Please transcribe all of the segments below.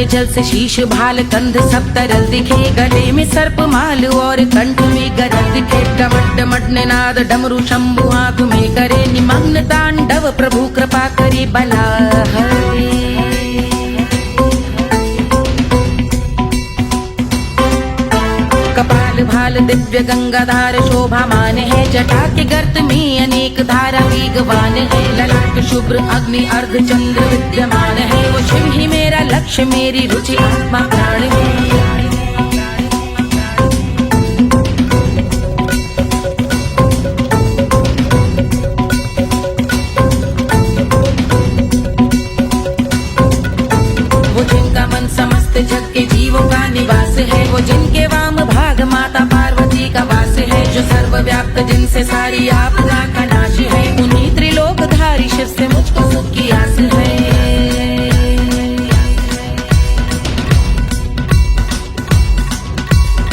के जल से शीश भाल कंध सब तरल दिखे, गले में सर्प माल और कंठ में गरल दिखे। डमट डमट निनाद डमरू शंभु हाथ में करे निमग्न तांडव, प्रभु कृपा करे बला हरे। कपाल भाल दिव्य गंगाधार शोभामान है, जटा के गर्त में अनेक धारा वेगवान है। ललाट शुभ्र अग्नि अर्ध चंद्र विद्यमान है, वो शिव ही मेरा लक्ष्य मेरी रुचि आत्मा प्राण है। वो जिनका मन समस्त जग के जीवों का निवास है, वो जिनके वाम भाग माता पार्वती का वास है। जो सर्वव्याप्त जिनसे सारी आपदा का नाश है, उन्हीं त्रिलोकधारी शिव से मुझको सुख की आस है।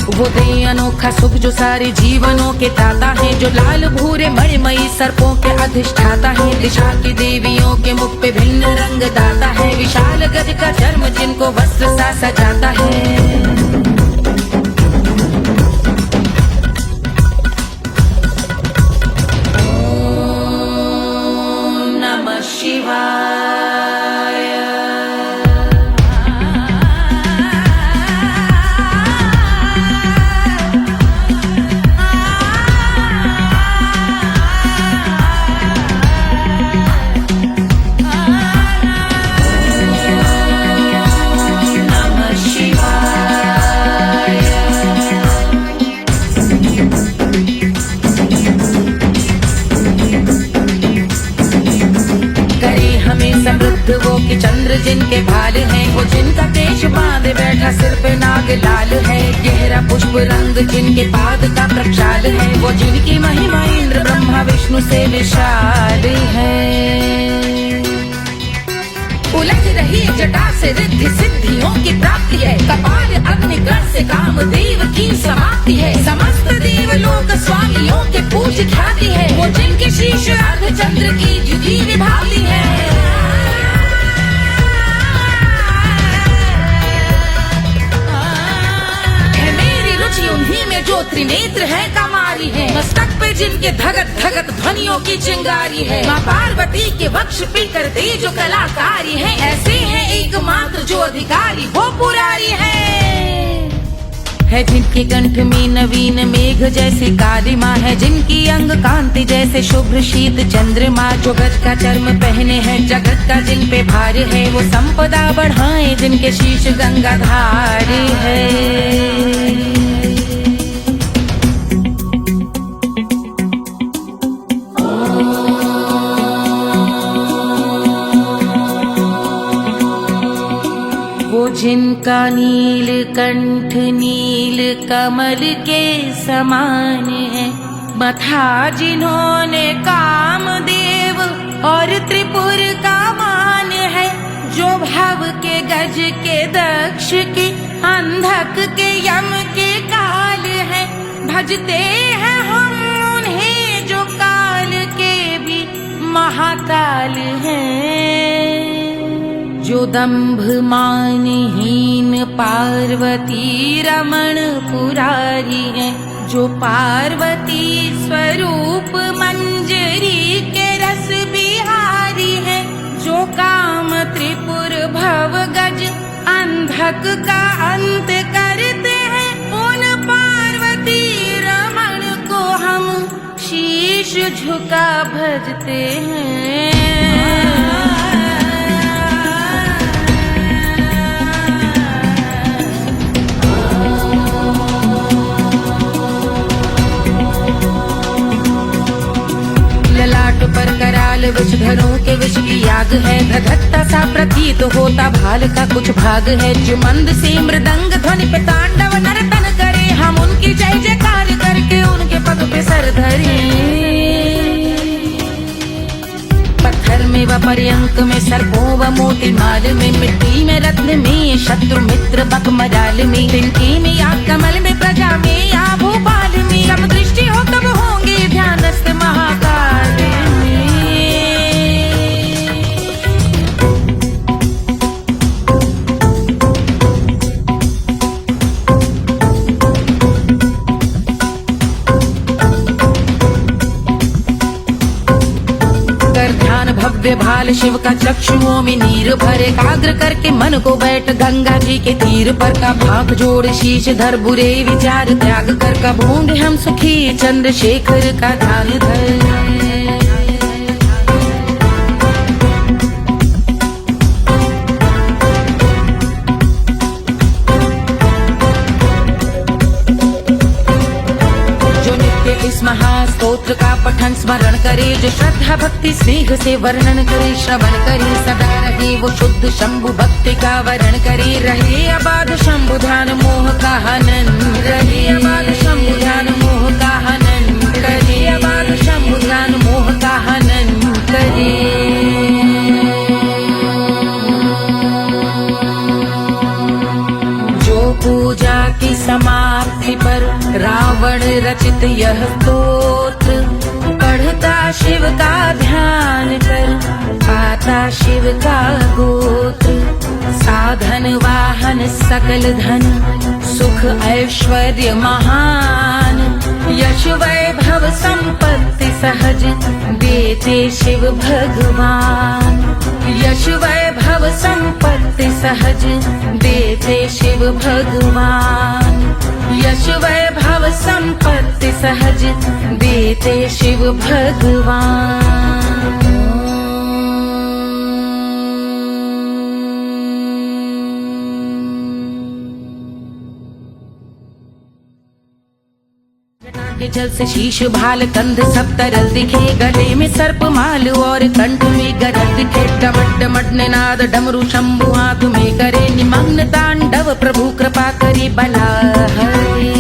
वो दे अनोखा सुख जो सारे जीवनों के दाता है, जो लाल भूरे मणिमयी सर्पों के अधिष्ठाता है। दिशा की देवियों के मुख पे भिन्न रंग दाता है, विशाल गज का चर्म जिनको वस्त्र सा सजाता है। वो कि चंद्र जिनके भाल हैं, वो जिनका केश बांधे बैठा सिर पे नाग लाल है। गहरा पुष्प रंग जिनके पाद का प्रक्षाल है, वो जिनकी महिमा इंद्र ब्रह्मा विष्णु से विशाल है। उलझ रही जटा से रिद्धि सिद्धियों की प्राप्ति है, कपाल अग्निग्रह से कामदेव की समाप्ति है। समस्त देवलोक स्वामियों के पूज ख्याति है, वो जिनके शीश अर्ध चंद्र की द्युति विभावती है। उन्हीं में जो त्रिनेत्र है कमारी है, मस्तक पे जिनके धगत धगत ध्वनियों की चिंगारी है। माँ पार्वती के वक्ष पे करते जो कलाकारी है, ऐसे है एकमात्र जो अधिकारी वो पुरारी है। जिनके कंठ में नवीन मेघ जैसे काली माँ है, जिनकी अंग कांति जैसे शुभ्र शीत चंद्रमा। जो गज का चर्म पहने हैं जगत का जिन पे भार है, वो संपदा बढ़ाए जिनके शीश गंगाधार है। जिनका नील कंठ नील कमल के समान है, मथा जिन्होंने कामदेव और त्रिपुर का मान है। जो भव के गज के दक्ष के अंधक के यम के काल है, भजते हैं हम उन्हें जो काल के भी महाकाल हैं। जो दंभ मानहीन पार्वती रमण पुरारी है, जो पार्वती स्वरूप मंजरी के रस बिहारी है। जो काम त्रिपुर भव गज अंधक का अंत करते हैं, उन पार्वती रमण को हम शीश झुका भजते हैं। पर कराल विषधरों के विष की याग है, धधकता सा प्रतीत होता भाल का कुछ भाग है। जो मंद से मृदंग ध्वनि पे तांडव नर्तन करे, हम उनकी जय जयकार करके उनके पद पे सर धरे। पत्थर में व पर्यंक में सर्पों व मोती माल में, मिट्टी में रत्न में शत्रु मित्र बक मजाल में, तिनके में या कमल में प्रजा में या भोपाल में। जब दृष्टि हो तब होंगे ध्यानस्थ महाकाल में। लाल शिव का चक्षुओं में नीर भरे, एकाग्र करके मन को बैठ गंगा जी के तीर पर का भाग जोड़ शीश धर बुरे विचार त्याग कर का भूंगे हम सुखी चंद्रशेखर का ध्यान धर। इस महास्तोत्र का पठन स्मरण करे, जो श्रद्धा भक्ति स्नेह से वर्णन करे, श्रवण करे सदा रहे वो शुद्ध शंभु भक्ति का वर्ण करे, रहे अबाध शंभु ध्यान मोह का हनन, रहे अबाध शंभु ध्यान मोह का हनन करे, अबाध शंभु ध्यान मोह का हनन करे। पूजा की समाप्ति पर रावण रचित यह स्तोत्र, पढ़ता शिव का ध्यान कर पाता शिव का गोत्र, साधन वाहन सकल धन सुख ऐश्वर्य महान, यश वैभव संपत्ति सहज देते शिव भगवान, यश वैभव संपत्ति सहज देते शिव भगवान, यश वैभव संपत्ति सहज देते शिव भगवान। के जल से शीश भाल कंध सब तरल दिखे, गले में सर्प माल और कंठ में गरज दिखे, डमट डमट निनाद डमरू शंभु हाथ में करे, निमग्न तांडव प्रभु कृपा करे बला हरे।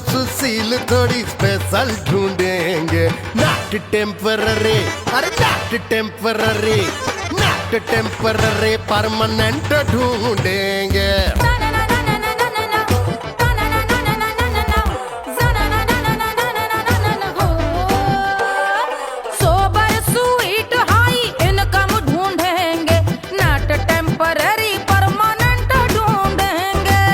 सुशील थोड़ी स्पेशल ढूंढेंगे, नॉट टेम्पररी, अरे not temporary, not temporary permanent ढूंढेंगे। सोबर स्वीट हाई इनकम ढूंढेंगे, नॉट टेम्पररी परमानेंट ढूंढेंगे।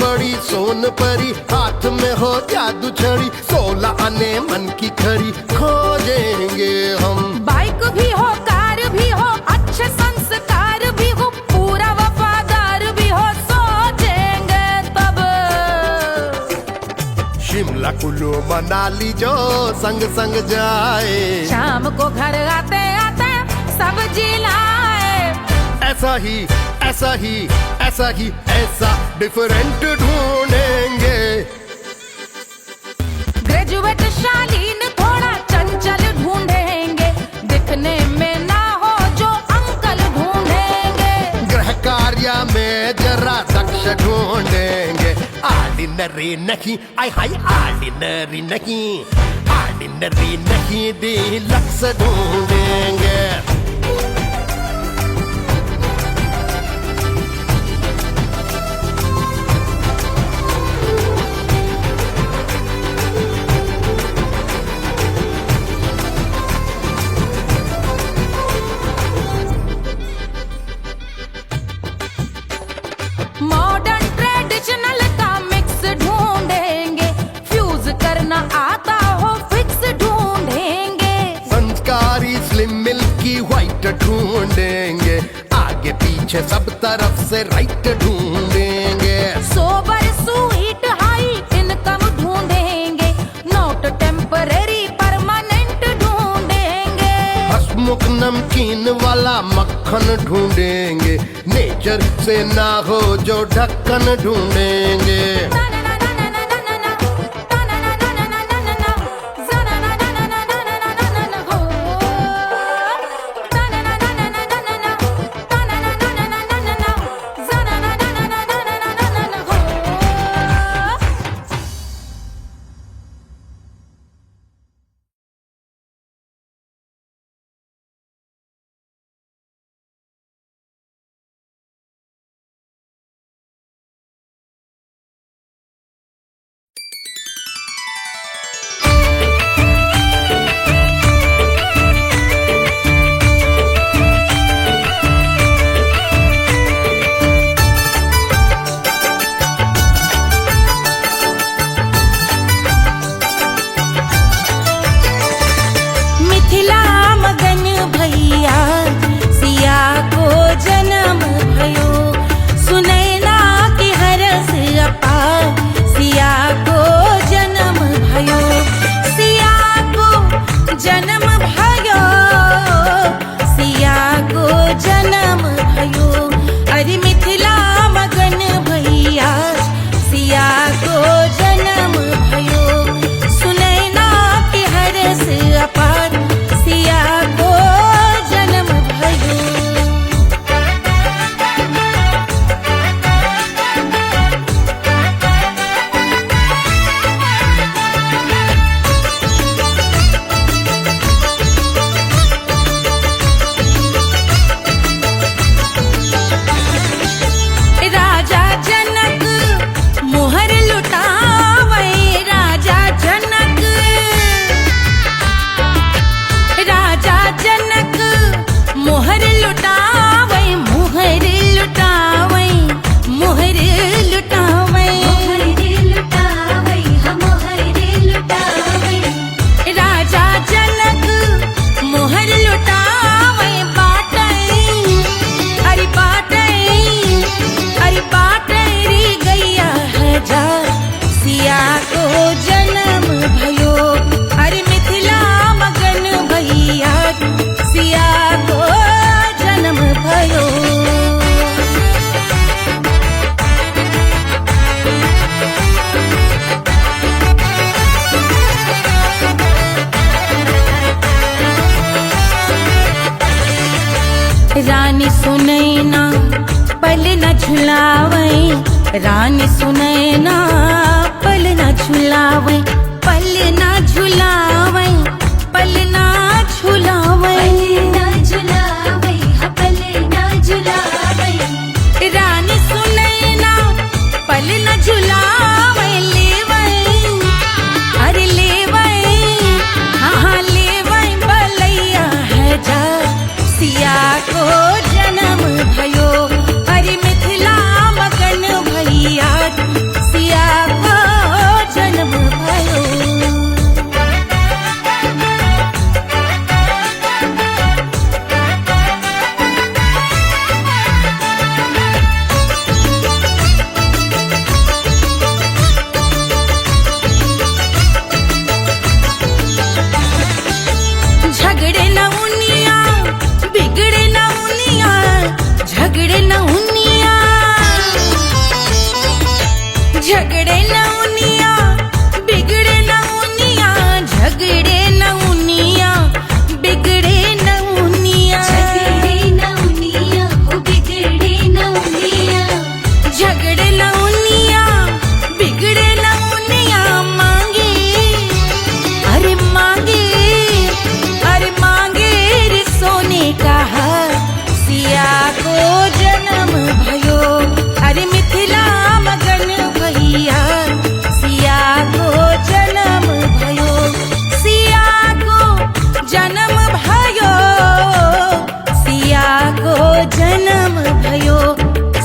बड़ी सोन परी हाथ में हो जादू छड़ी, 16 आने मन की खरी खोजेंगे हम। बाइक भी हो कार भी हो अच्छे संस्कार भी हो, पूरा वफादार भी हो, सोचेंगे तब। शिमला कुल्लू मनाली जो संग संग जाए, शाम को घर आते आते सब्जी लाए, ऐसा ही ऐसा ही ऐसा ही ऐसा डिफरेंट ढूंढेंगे। ग्रेजुएट शालीन थोड़ा चंचल ढूंढेंगे, दिखने में ना हो जो अंकल ढूंढेंगे। गृह कार्य में जरा दक्ष ढूंढेंगे, ऑर्डिनरी नहीं आई हाई ऑर्डिनरी नहीं, ऑर्डिनरी नहीं डीलक्स ढूंढेंगे। मॉडर्न ट्रेडिशनल का मिक्स ढूंढेंगे, फ्यूज करना आता हो फिक्स ढूंढेंगे। संस्कारी स्लिम मिल्की व्हाइट ढूंढेंगे, आगे पीछे सब तरफ से राइट ढूंढेंगे। सोबर स्वीट हाई इनकम ढूंढेंगे, नॉट टेम्पररी परमानेंट ढूंढेंगे। हंसमुख नमकीन वाला मक्खन ढूंढेंगे, नेचर से ना हो जो ढक्कन ढूंढेंगे। को जन्म भयो, अरे मिथिला मगन भैया सिया को जन्म भयो। रानी सुनैना पल न झुलावे, रानी सुनैना पल न झुलावे, पल न झुलावे, पल न झुलावे, पल न झुलावे। रानी सुनैना पल न झुलावे, लेवै अरे लेवै, हाँ लेवै बलैया है जा सिया को जन्म भयो, अरे मिथिला मगन भैया सिया को जन्म भयो। झगड़े न उनिया बिगड़े न उनिया, झगड़े न उनिया, झगड़े न उनिया बिगड़े न उनिया, झगड़े न उनिया बिगड़े न उनिया, झगड़े न उनिया, ओ बिगड़े न उनिया। झगड़े न उनिया बिगड़े न उनिया, मांगे अरे मांगे, अरे मांगे रे सोने का हार सिया को जन्म भयो, अरे मिथिला मगन भैया सिया को जन्म भयो, सिया को जन्म भयो, सिया को जन्म भयो।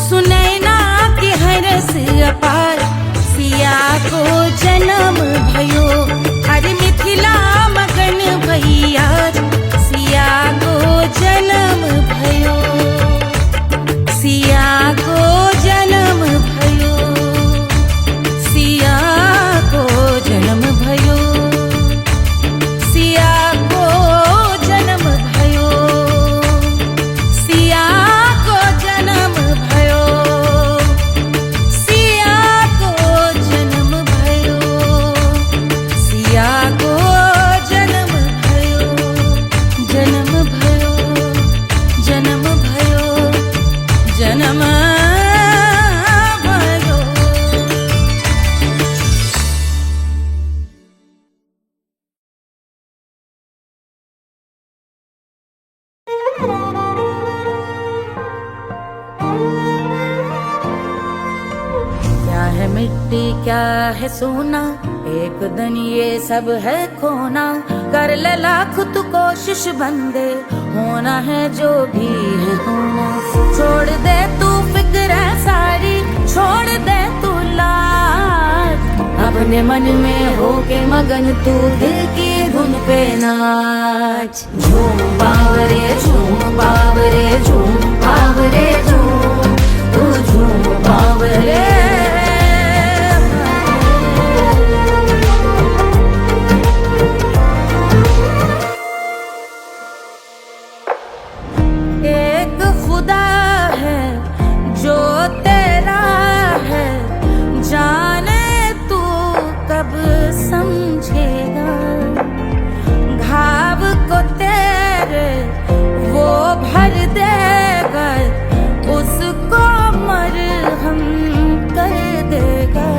सुनैना के हरस अपार सिया को जन्म भयो, अरे मिथिला मगन भैया सिया को जन्म भयो, सिया को जन्म भयो, सिया को जन्म भयो, सिया को जन्म भयो, सिया को जन्म भयो, सिया को जन्म भयो, सिया को जन्म भयो, जन्म भयो, जन्म भयो, जन्म भयो। क्या है मिट्टी क्या है सोना, एक दिन ये सब है खोना, कर ले लाख तू कोशिश बंदे, होना है जो भी है होना। छोड़ दे तू फिक्र सारी, छोड़ दे तू लाज, अपने मन में हो के मगन तू दिल की धुन पे नाच। झूम बावरे झूम बावरे झूम बावरे झूम, तू झूम बावरे। एक खुदा है जो तेरा है, जाने तू कब समझेगा, घाव को तेरे वो भर देगा, उसको मरहम कर देगा।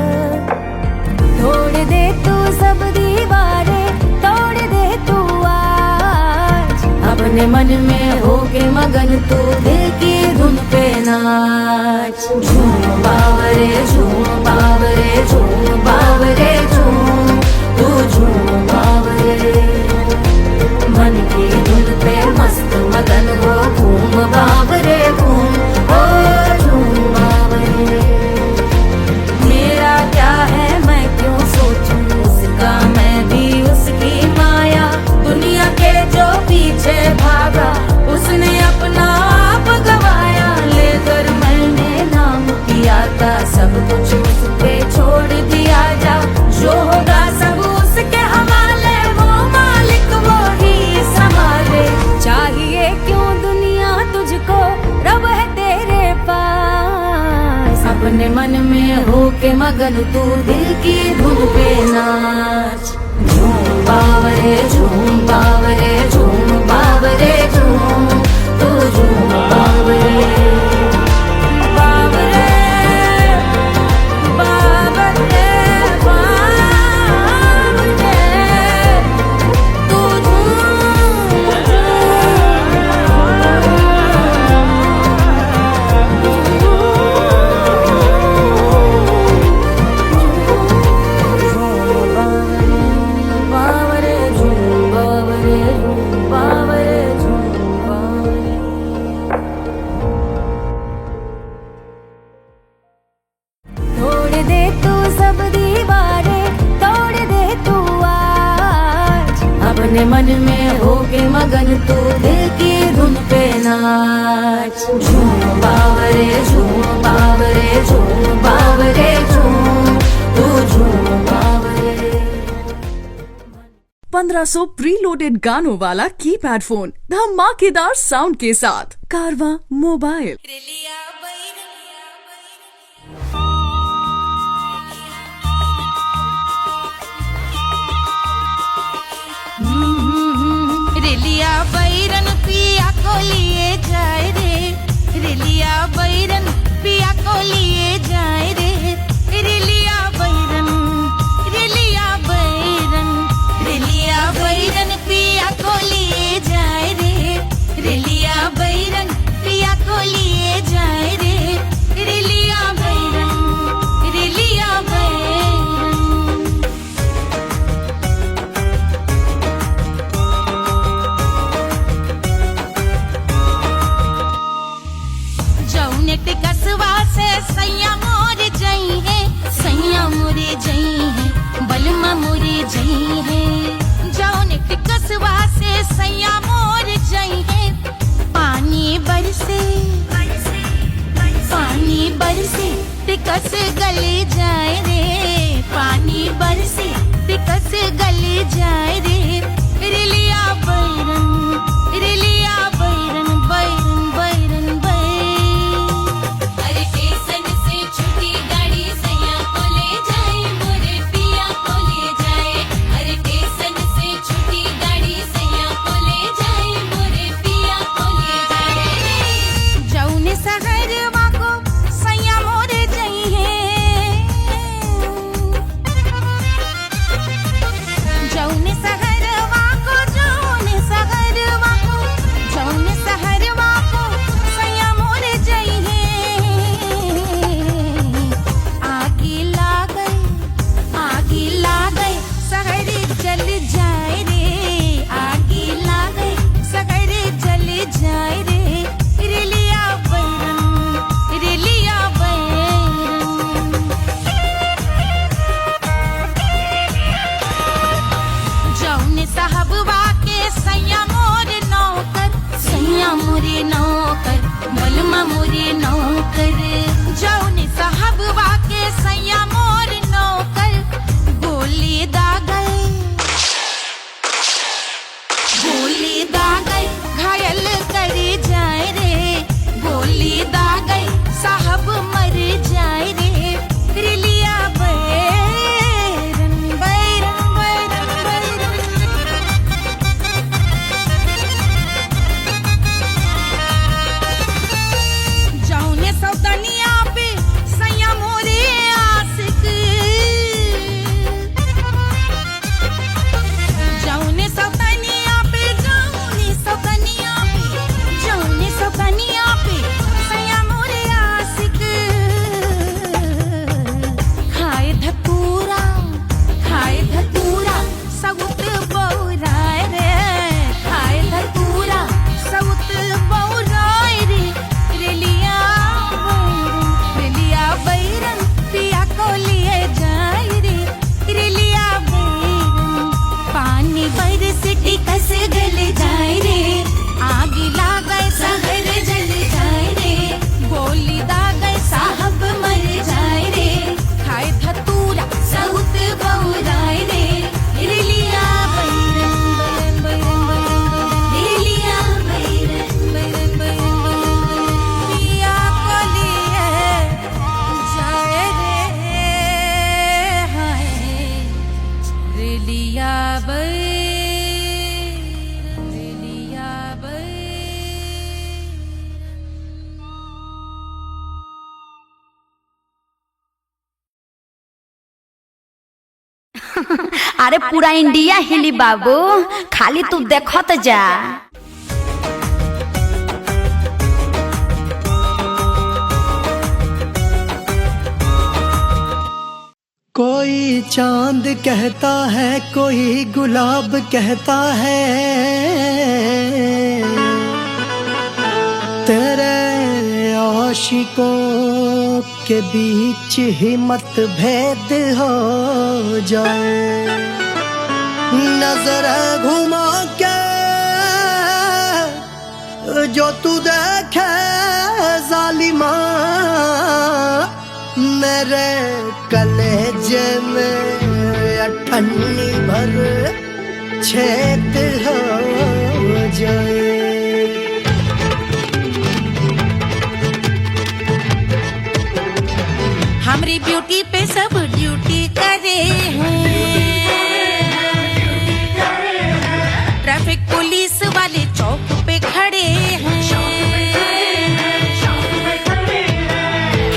तोड़ दे तू सब दीवारें, तोड़ दे तू आज, अपने मन में हो के मगन तू दिल की धुन पे नाच। झूम बावरे झूम बावरे झूम बावरे झूम, तू झूम बावरे। मन की धुन पे मस्त मगन हो, घूम बावरे घूम, ओ झूम बावरे। मेरा क्या है मैं क्यों सोचूं, उसका मैं भी उसकी माया, दुनिया के जो पीछे भागा उसने अपना आप गवाया, लेकर मैंने नाम किया था सब कुछ उस पे छोड़ दिया जा। मगन तू दिल की धुन पे नाच। झूम बावरे झूम बावरे झूम बावरे झूम, तू झूम बावरे बावरे बावरे बावरे, तू बावरे झूम बावरे बावरे झूम बावरे। तोड़ दे तू सब दीवारें, तोड़ दे तू आज, अपने मन में होके मगन तू दिल की धुन पे नाच। झूम बावरे झूम बावरे झूम बावरे झूम, तू झूम बावरे। 1500 प्रीलोडेड गानों वाला कीपैड फोन धमाकेदार साउंड के साथ कारवां मोबाइल। रेलिया बैरन पिया को लिए जाए रे, रेलिया बैरन पिया को लिए जाए रे, रेलिया बैरन रेलिया बैरन रेलिया बैरन पिया को लिए जाए रे, रेलिया बैरन पिया को लिए जाए रे, रेलिया बैरन रेलिया बैरन। जौने टिकसवा से सैया मोर जई है, सैया मोरे जई है, बलमा मोरे जई है। जौने टिकसवा से सैया मोर जई है, पानी बरसे टिकस गले जाए रे, पानी बरसे टिकस गले जाए रे, रेलिया बैरन रेलिया बैरन बैरन बैरन बैरन। अरे स्टेशन से छुट्टी गाड़ी सैया को ले जाए, मोरे पिया को ले जाए। अरे स्टेशन से छुट्टी गाड़ी सैया को ले जाए, मोरे पिया को ले जाए। जौने सहरवा को सैया मोरे जई है, जौने सहरवा को जौने सहरवा को जौने सहरवा को सैया मोरे जई है। आगे लागई सहर जल जाए रे, आगे लागई सहर जल जाए रे, रेलिया बैरन रेलिया बैरन। जौने साहबवा के सैया मोरे नौकर, सैया मोरे नौकर, बलमा मोरे नौकर। जौने साहबवा के सैया मोरे नौकर, गोली दागल घायल करे जाए रे, गोली दागल साहब मर जाए रे, रेलिया बैरन बैरन बैरन बैरन। जौने सौतनिया पे सैया मोरे लिया बैरन ले लिया अरे पूरा इंडिया हिली बाबू, खाली तू देखत जा। कोई चांद कहता है, कोई गुलाब कहता है, तेरे आशिकों के बीच ही मतभेद हो जाए। नजर घुमा के जो तू देखे जालिमा, मेरे कलेजे में अठन्नी भर छेद हो जाए। हमारी ब्यूटी पे सब ड्यूटी करे हैं, ट्रैफिक पुलिस वाले चौक पे खड़े हैं।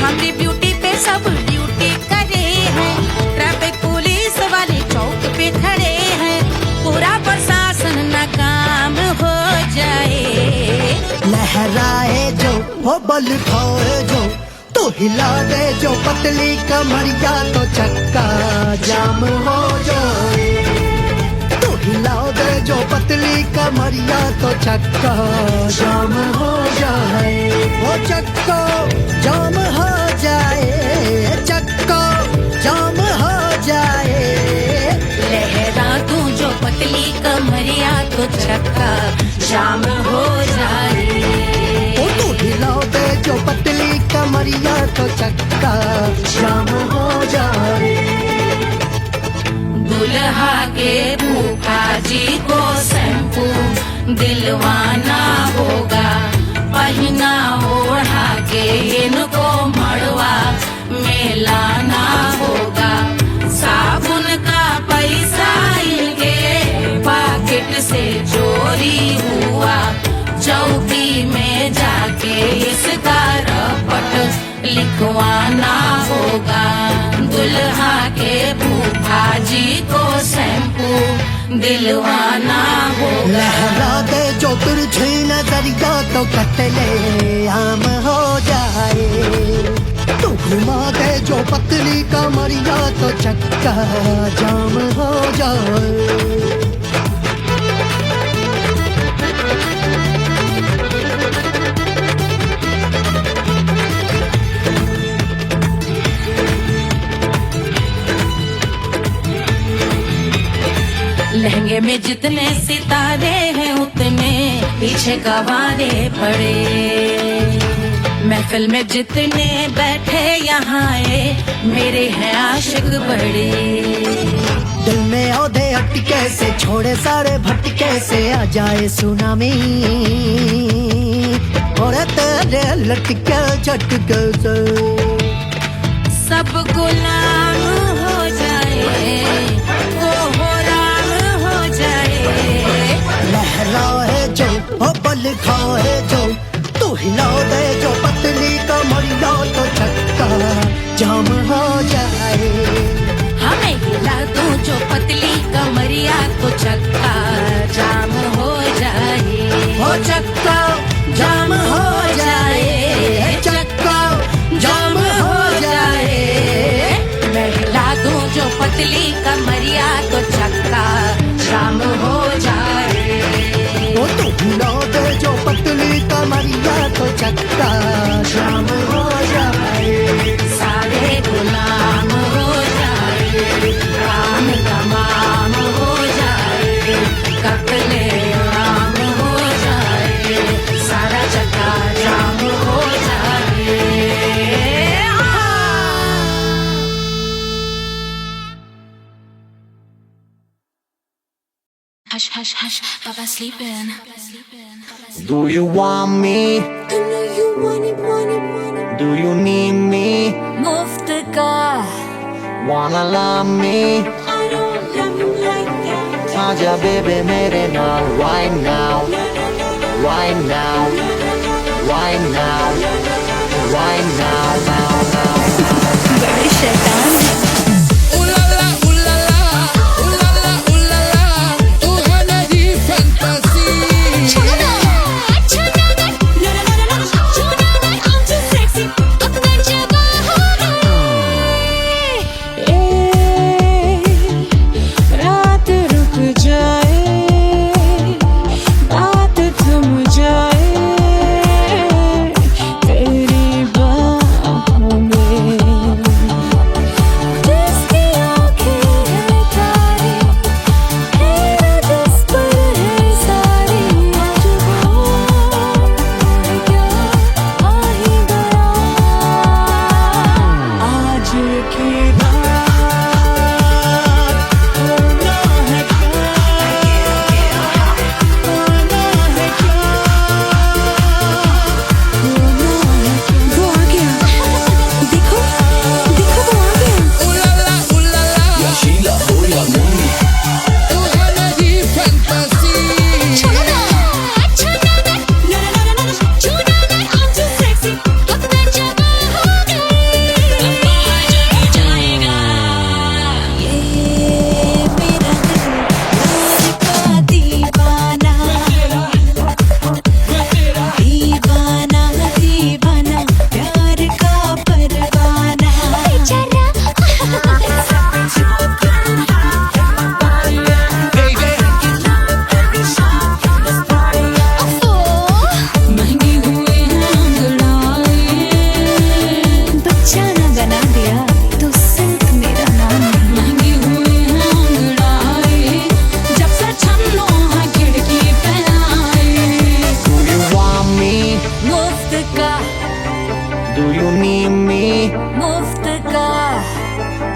हमारी ब्यूटी पे सब ड्यूटी करे हैं, ट्रैफिक पुलिस वाले चौक पे खड़े हैं। पूरा प्रशासन नाकाम हो जाए। लहराए जो वो बल खाए जो, तो हिला दे जो पतली कमरिया, तो चक्का जाम हो जाए। तो हिला दे जो पतली कमरिया, तो चक्का जाम हो जाए। वो चक्का जाम हो जाए, चक्का जाम हो जाए। लहरा तू जो पतली कमरिया, तो चक्का जाम हो जाए। तू हिलाओ दे जो पतली कमरिया, तो चक्का जाम हो जाए। दुल्हा के फूफा जी को शैम्पू दिलवाना होगा, पहना ओढ़ा के इनको मड़वा में लाना होगा। साबुन का पैसा इनके पॉकेट से चोरी हुआ, चौकी में जाके इसका रपट लिखवाना होगा। दुल्हा के फूफा जी को शैम्पू दिलवाना होगा। लहरा दे जो तिरछी नजरिया, तो कतले आम हो जाए। तू घुमा दे जो पतली कमरिया, तो चक्का जाम हो जाए। लहंगे में जितने सितारे हैं, उतने पीछे गवारे पड़े। महफिल में जितने बैठे यहाँ आए, मेरे हैं आशिक बड़े। दिल में औधे अटके से, छोड़े सारे भटके से, आ जाए सुनामी। और तेरे लटके झटके से सब गुलाम हो जाए, वो हो राम हो जाए। लहराए जो हो बल खाए जो, तू हिलाओ दे जो पतली कमरिया, तो चक्का जाम हो जाए। हमें हिला दूं जो पतली कमरिया, तो चक्का जाम हो जाए। हो चक्का जाम हो जाए, चक्का जाम हो जाए। मैं हिला दूं जो पतली कमरिया, तो चक्का जाम हो जाए। वो तू हिलाओ दे जो पतली कमरिया, तो चक्का जाम हो जाए। सारे गुलाम हो जाए, काम तमाम हो जाए। कतले आम हो जाए, सारा चक्का जाम हो जाए। Hush, hush, hush, Baba sleeping. Do you want me? I know you want it, want it, want it. Do you need me? मुफ्त का Wanna love me? I don't love you like आजा बेबे मेरे नाल right now, right now, right now, right now, now, now. बड़े शैतान है।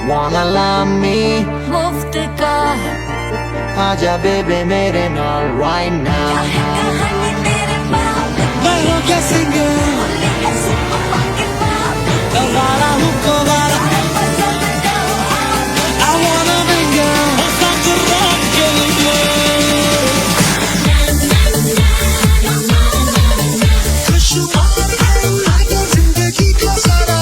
Wanna love me मुफ्त का आजा बेबे मेरे नाल right now. मैं हूँ क्या सिंगर कवारा हूँ कवारा I wanna bring you back to rock जिंदगी का सारा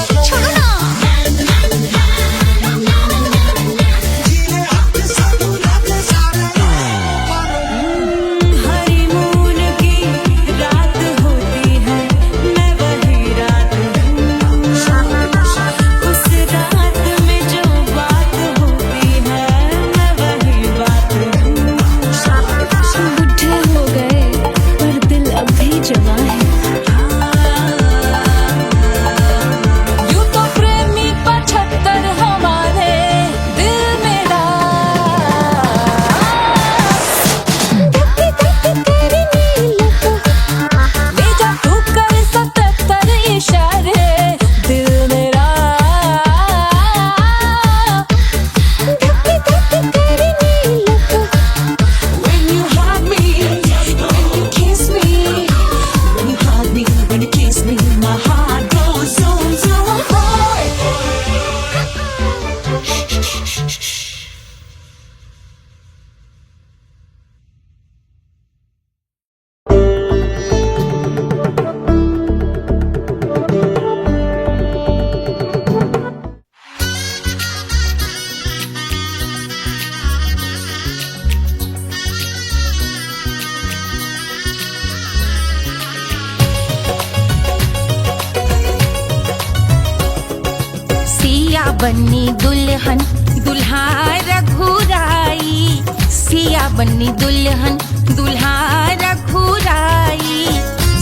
बन्नी दुल्हन दुल्हा रघुराई, सिया बन्नी दुल्हन दुल्हा रघुराई,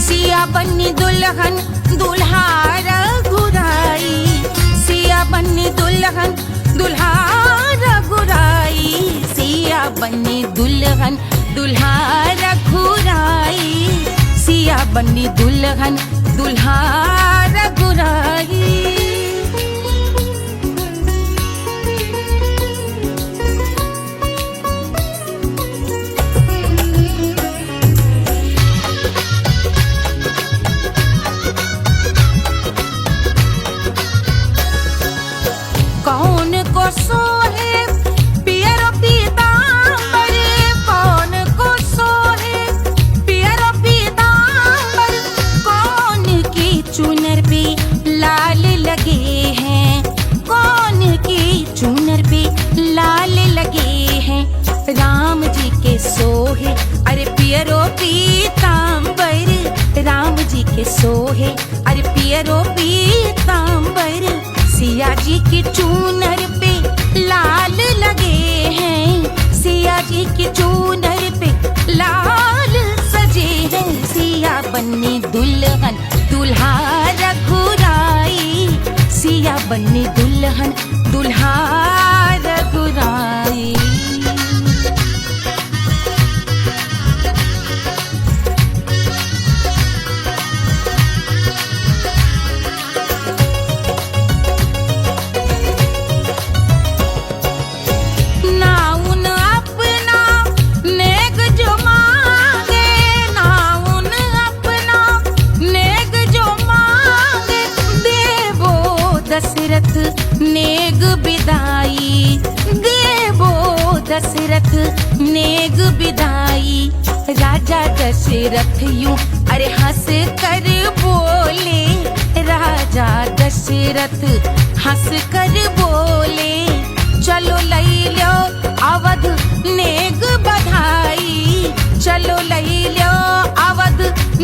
सिया बन्नी दुल्हन दुल्हा रघुराई, सिया बन्नी दुल्हन दुल्हा रघुराई, सिया बन्नी दुल्हन दुल्हा रघुराई, सिया बन्नी दुल्हन दुल्हा रघुराई। कौन को सोहे पियर पीतांबर के सोहे अरे पियरो पीतांबर, सिया जी की चूनर पे लाल लगे हैं, सिया जी की चूनर पे लाल सजे हैं। सिया बन्नी दुल्हन दुल्हा रघुराई, सिया बन्नी दुल्हन दुल्हा रघुराई। नेग बिदाई देवो दशरथ नेग बिदाई। राजा दशरथ यूं अरे हंस कर बोले, राजा दशरथ हंस कर बोले, चलो लई लो अवध नेग बधाई, चलो लई लो अवध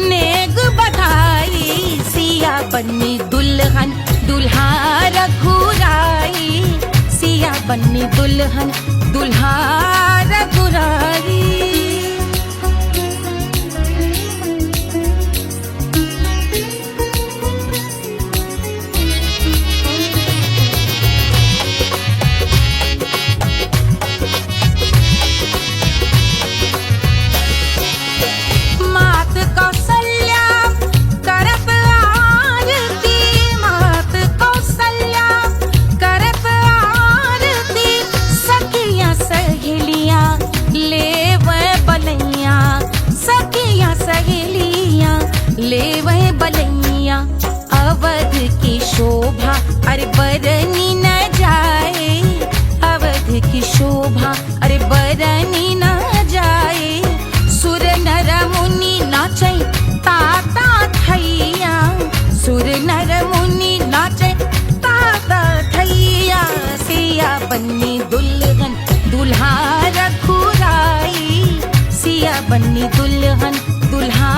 नेग बधाई। सिया बन्नी दुल्हन दुल्हा रघुराई, सिया बन्नी दुल्हन दुल्हा रघुराई। ले वह बलैया अवध की शोभा अरे बरनी न जाए, अवध की शोभा अरे बरनी न जाए। सुर नर मुनि नाचे ताता थैया, सुर नर मुनि नाचे ताता थैया। सिया बन्नी दुल्हन दुल्हा रघुराई, सिया बन्नी दुल्हन दुल्हा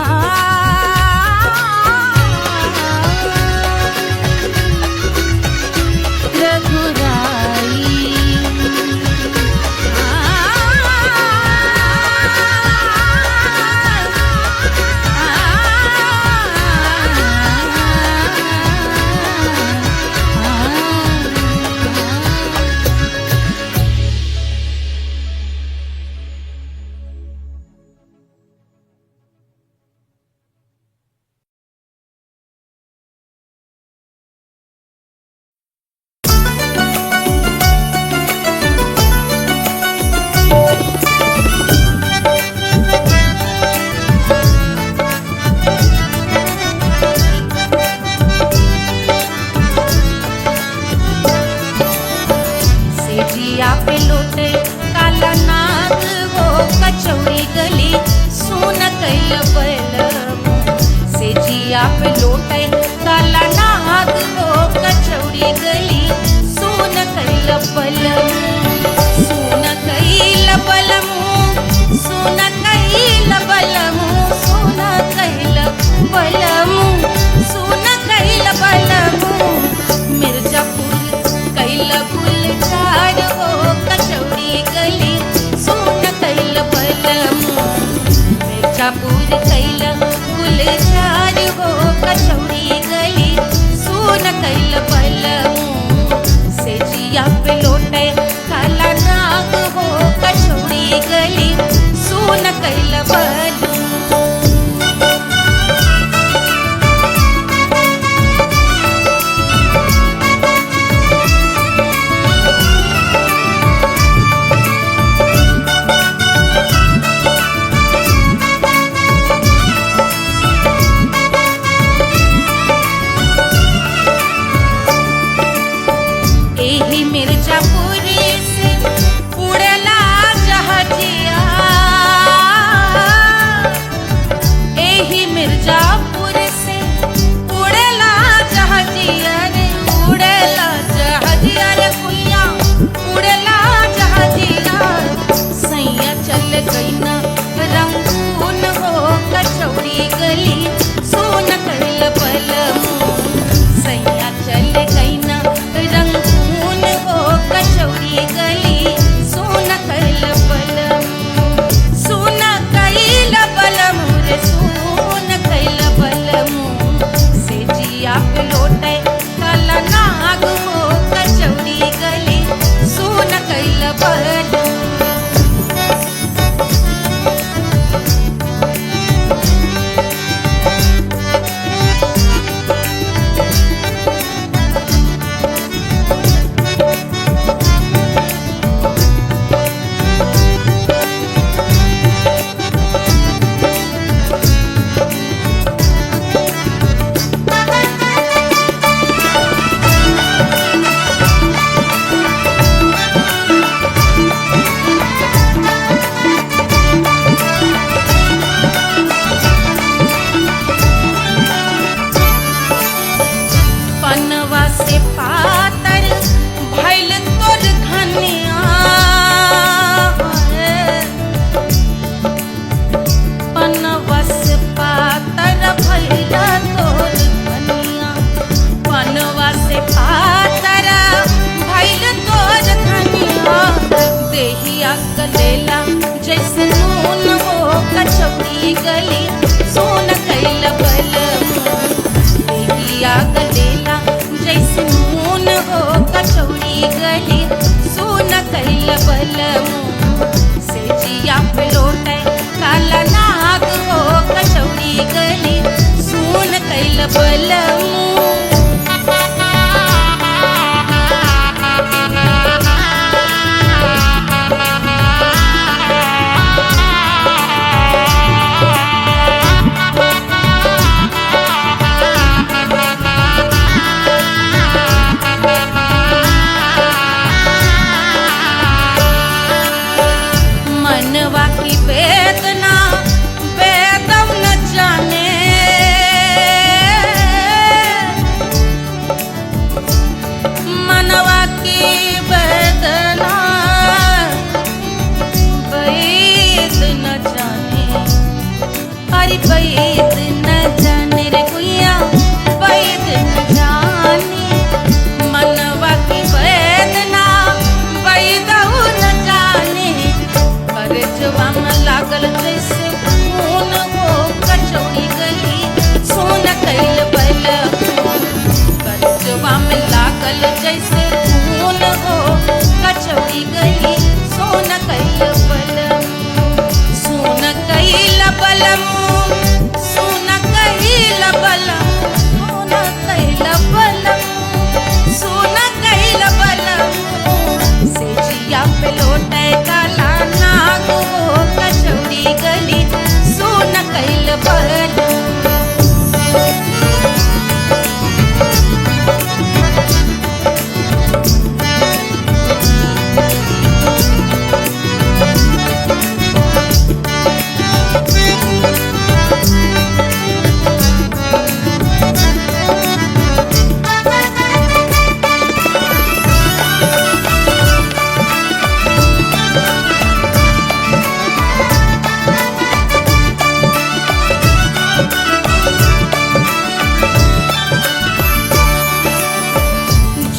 पे लौटे कलेला जैसे नून हो कचौड़ी गली सोन कैल बलमू देहिया गलेला जैसे नून हो कचौड़ी गली सोन कैल बलमू से जिया पे लौटे काला नाग हो कचौड़ी गली सोन कैल बलमू मनवा की वेदना वेदम न जाने मनवा की वेदना वैद न जाने अरे वैद न जाने रे गुइया वैद न जाने मनवा की वेदना वैद न जाने करजवा में लागल जैसे खून हो कचौड़ी गली सोन कैल बलमू करजवा में लागल जैसे खून हो कचौड़ी गली सोन कैल बलमू सोन कैल बलमू सोन कैल बलमू सोन कैल बलमू से जिया पे लौटे काला नाग हो कचौड़ी गली सोन कैल बलमू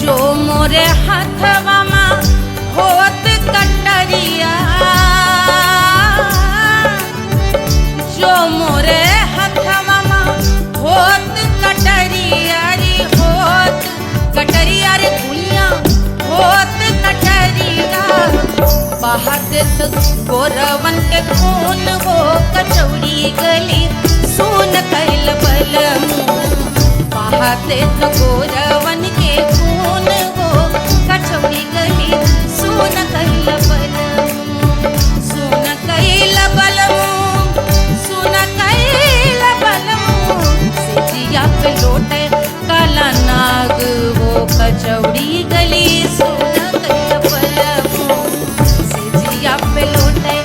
जो मोरे हथवा में होत कटरिया जो मोरे हथवा में होत कटरिया रे होत कटरिया रे गुइया होत कटरिया बहात गोरवन के खून हो कचौड़ी गली सोन कैल बलमू बहाते तो गोरवन के खून हो कचौड़ी गली सोन कैल बलमू सोन कैल बलमू सोन कैल बलमू से जिया पे लौटे काला नाग हो कचौड़ी गली सोन कैल बलमू से जिया पे लौटे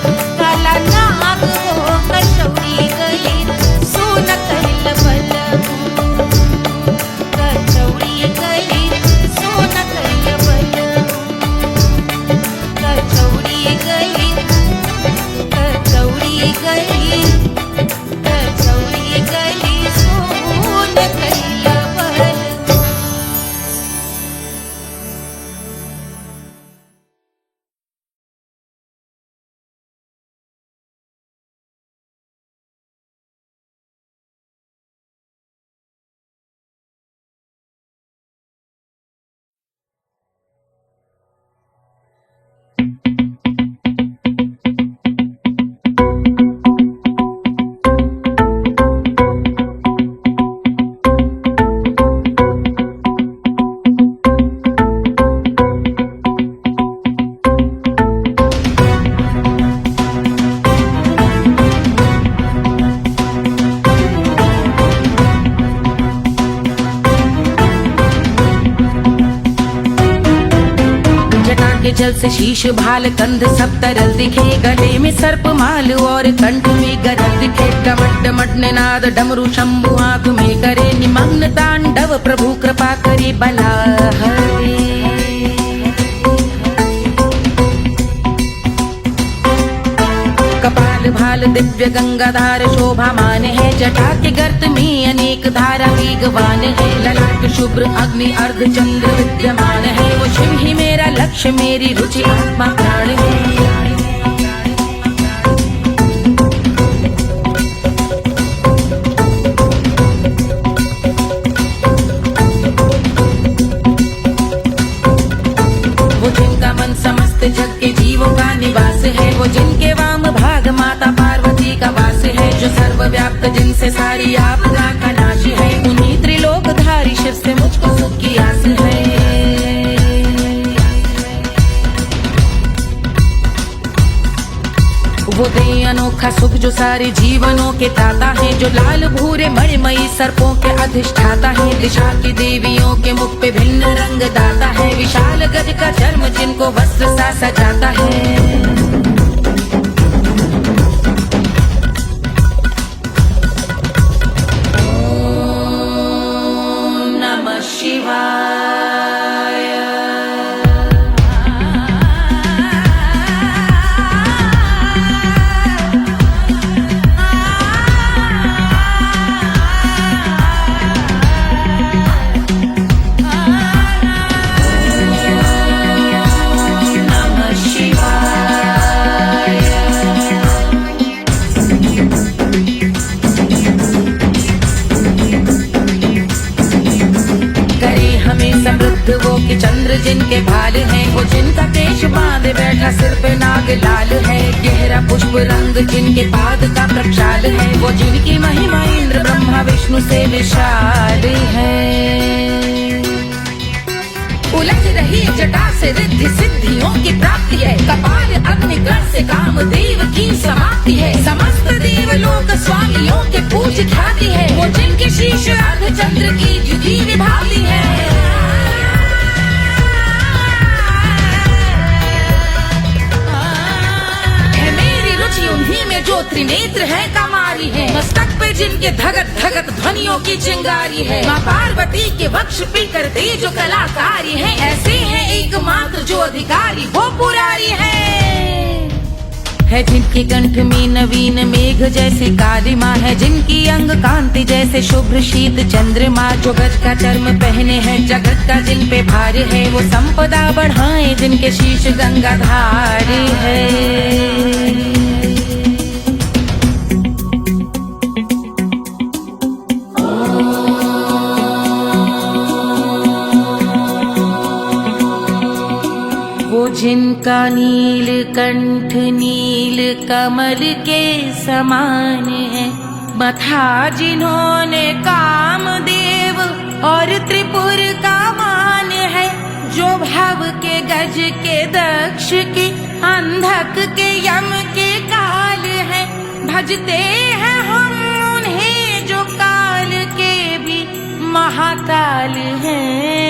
काला नाग हो कचौड़ी गली सोन कैल बलमू कचौड़ी गली सोन कैल बलमू कचौड़ी गली कचौड़ी गली कचौड़ी गली सोन कैल बलमू के जल से शीश भाल कंध सब तरल दिखे गले में सर्प माल और कंठ में गरल दिखे डमट डमट निनाद डमरू शंभु आंख में करे निमग्न तांडव प्रभु कृपा करे बला हरे कपाल भाल दिव्य गंगाधार शोभामान है जटा के गर्त में अनेक धारा वेगवान है ललाट शुभ्र अग्नि अर्ध चंद्र विद्यमान है वो शिव ही मेरा लक्ष्य मेरी रुचि आत्मा प्राण है के वाम भाग माता पार्वती का वास है, जो सर्वव्याप्त जिनसे सारी आपदा का नाश है। उन्हीं त्रिलोकधारी शिव से मुझको सुख की आस है। वो दे अनोखा सुख जो सारे जीवनों के दाता है, जो लाल भूरे मणिमयी सर्पों के अधिष्ठाता है। दिशा की देवियों के मुख पे भिन्न रंग दाता है, विशाल गज का चर्म जिनको वस्त्र सा सजाता है। ओम नमः शिवाय। समृद्ध वो कि चंद्र जिनके भाल हैं, वो जिनका केश बांधे बैठा सिर पे नाग लाल है। गहरा पुष्प रंग जिनके पाद का प्रक्षाल है, वो जिनकी महिमा इंद्र ब्रह्मा विष्णु से विशाल है। उलझ रही जटा से रिद्धि सिद्धियों की प्राप्ति है, कपाल अग्निगण से कामदेव की समाप्ति है। समस्त देवलोक स्वामियों के पूज ख्याति है, वो जिनके शीश अर्ध चंद्र की जुदी विभाति है। उन्हीं में जो त्रिनेत्र है कमारी है, मस्तक पे जिनके धगत धगत ध्वनियों की चिंगारी है। माँ पार्वती के वक्ष पे करते जो कलाकारी है, ऐसे हैं एकमात्र जो अधिकारी वो पुरारी है। जिनके कंठ में नवीन मेघ जैसी काली माँ है, जिनकी अंग कांति जैसे शुभ्र शीत चंद्रमा। जो गज का चर्म पहने हैं जगत का जिन पे भार है, वो संपदा बढ़ाए जिनके शीश गंगाधार है। जिनका नील कंठ नील कमल के समान है, मथा जिन्होंने कामदेव और त्रिपुर का मान है। जो भव के गज के दक्ष के अंधक के यम के काल है, भजते हैं हम उन्हें जो काल के भी महाकाल हैं।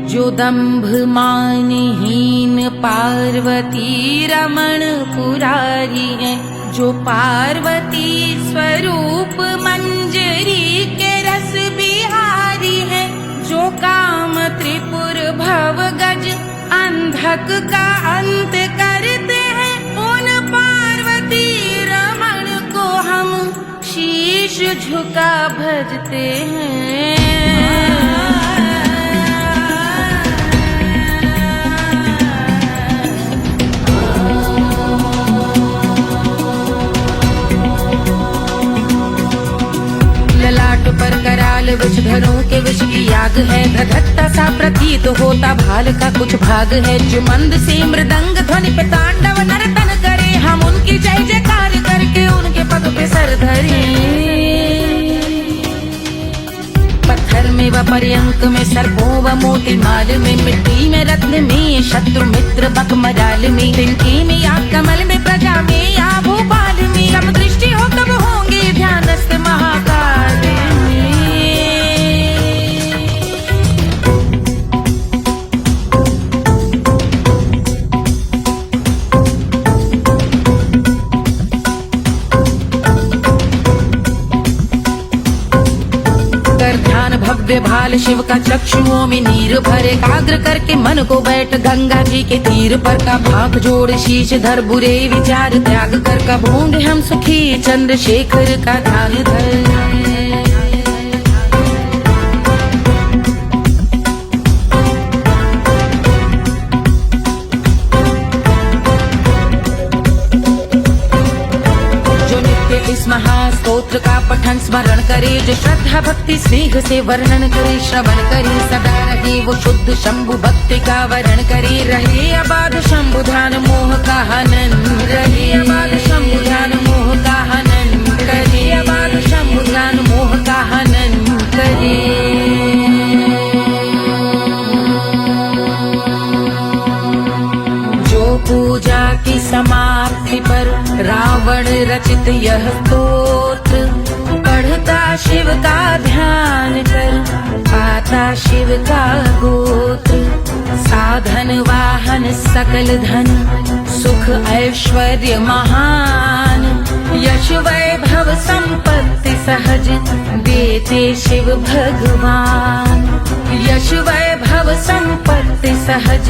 जो दंभ मानहीन पार्वती रमण पुरारी है, जो पार्वती स्वरूप मंजरी के रस बिहारी है। जो काम त्रिपुर भव गज अंधक का अंत करते हैं, उन पार्वती रमण को हम शीश झुका भजते हैं। पर कराल विषधरों के विष की आग है, धधकता सा प्रतीत होता भाल का कुछ भाग है। जो मंद से मृदंग ध्वनि पे तांडव नर्तन करे, हम उनकी जय जयकार करके उनके पग पे सर धरे। पत्थर में व पर्यंक में सर्पों व मोती माल में, मिट्टी में रत्न में शत्रु मित्र बक मजाल में, तिनके में या कमल में प्रजा में या भोपाल में। सब दृष्टि हो तब होंगे ध्यानस्थ महाकाल में। भव्य भाल शिव का चक्षुओं में नीर भरे, एकाग्र करके मन को बैठ गंगा जी के तीर पर। का भाग जोड़ शीश धर बुरे विचार त्याग कर, कब होंगे हम सुखी चंद्रशेखर का ध्यान धर। महास्तोत्र का पठन स्मरण करे, जो श्रद्धा भक्ति स्नेह से वर्णन करे, श्रवण करे सदा रहे वो शुद्ध शंभु भक्ति का वरण करे। रहे अबाध शंभु ध्यान मोह का हनन, रहे अबाध शंभु ध्यान मोह का हनन करे, अबाध शंभु ध्यान मोह का हनन करे। पूजा की समाप्ति पर रावण रचित यह स्तोत्र, पढ़ता शिव का ध्यान कर पाता शिव का गोत्र। साधन वाहन सकल धन सुख ऐश्वर्य महान, यश वैभव संपत्ति सहज देते शिव भगवान। यश वैभव संपत्ति सहज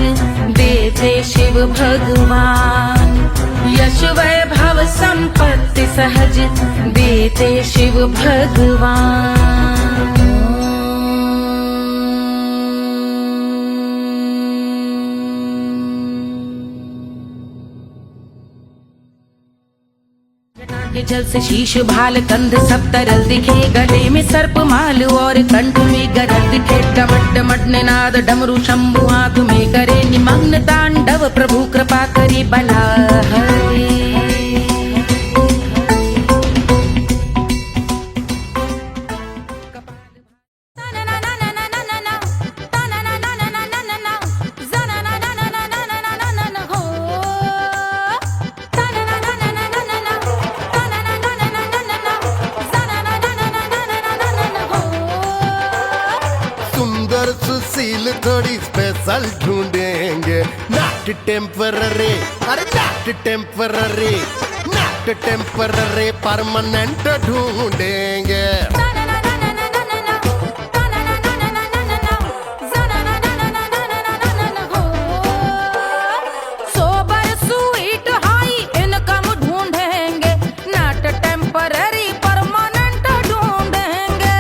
देते शिव भगवान। यश वैभव संपत्ति सहज देते शिव भगवान। के जल से शीश भाल कंध सब तरल दिखे, गले में सर्प माल और कंठ में गरल दिखे। डमट डमट निनाद डमरू शंभु हाथ में करे, निमग्न तांडव प्रभु कृपा करे बला हरे। सुंदर सुशील थोड़ी स्पेशल ढूंढेंगे, नॉट टेम्पररी, अरे not temporary, not temporary permanent ढूंढेंगे। सोबर स्वीट हाई इनकम ढूंढेंगे, नॉट टेम्पररी परमानेंट ढूंढेंगे।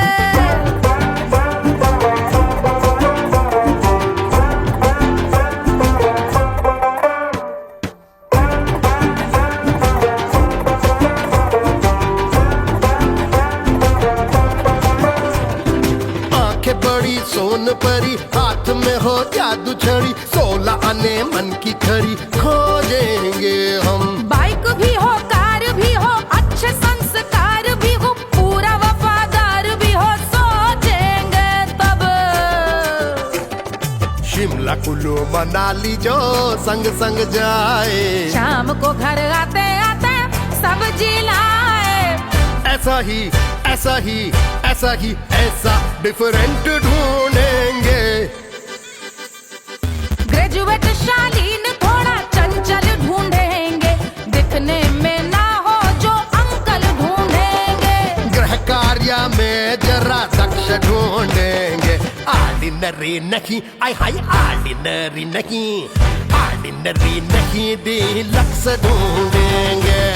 आंखें बड़ी सोन परी, हाथ में हो जादू छड़ी, 16 आने मन की खरी खोजेंगे हम। बाइक भी हो कार भी हो अच्छे संस्कार भी हो, पूरा वफादार भी हो, सोचेंगे तब। शिमला कुल्लू मनाली जो संग संग जाए, शाम को घर आते आते सब्जी लाए। ऐसा ही ऐसा ही ऐसा ही ऐसा डिफरेंट ढूंढेंगे। ग्रेजुएट शालीन थोड़ा चंचल ढूंढेंगे, दिखने में ना हो जो अंकल ढूंढेंगे। गृह कार्य में जरा दक्ष ढूंढेंगे, ऑर्डिनरी नहीं, आई हाय ऑर्डिनरी नहीं, ऑर्डिनरी नहीं डीलक्स ढूंढेंगे।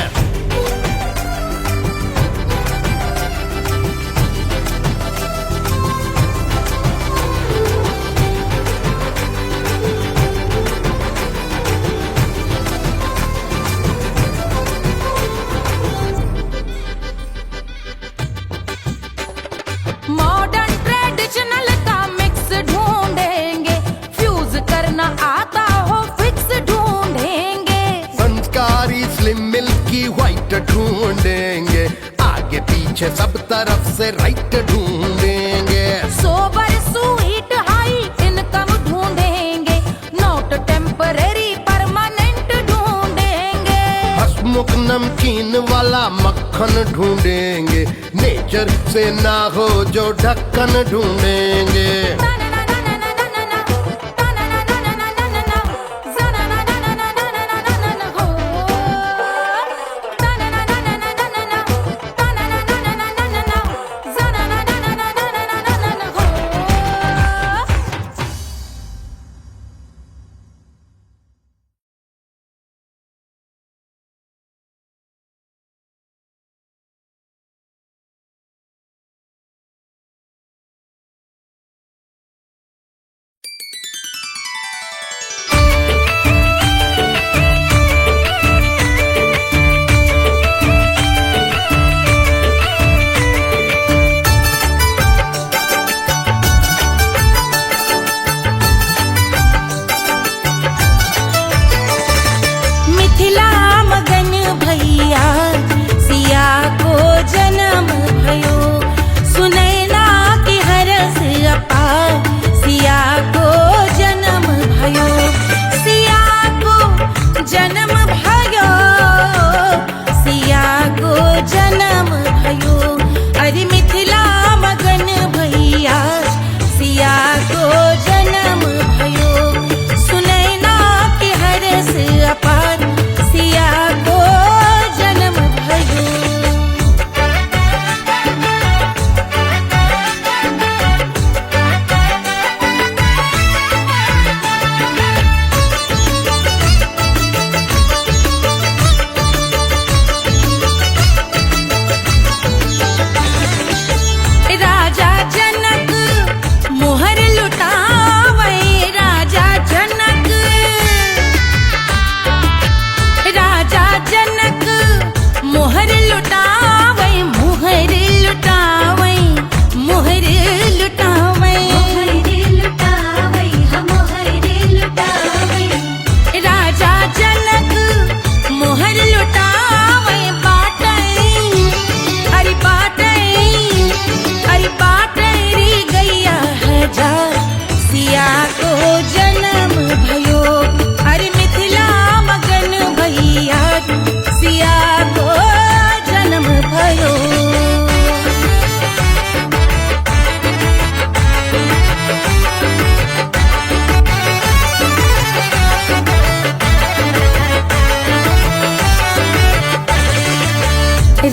मॉडर्न ट्रेडिशनल का मिक्स ढूंढेंगे, फ्यूज करना आता हो फिक्स ढूंढेंगे। संस्कारी स्लिम मिल्की व्हाइट ढूंढेंगे, आगे पीछे सब तरफ से राइट ढूंढेंगे। सोबर स्वीट हाई इनकम ढूंढेंगे, नॉट टेम्पररी परमानेंट ढूंढेंगे। हसमुख नमकीन वाला मक्खन ढूंढेंगे, नेचर से ना हो जो ढक्कन ढूंढेंगे।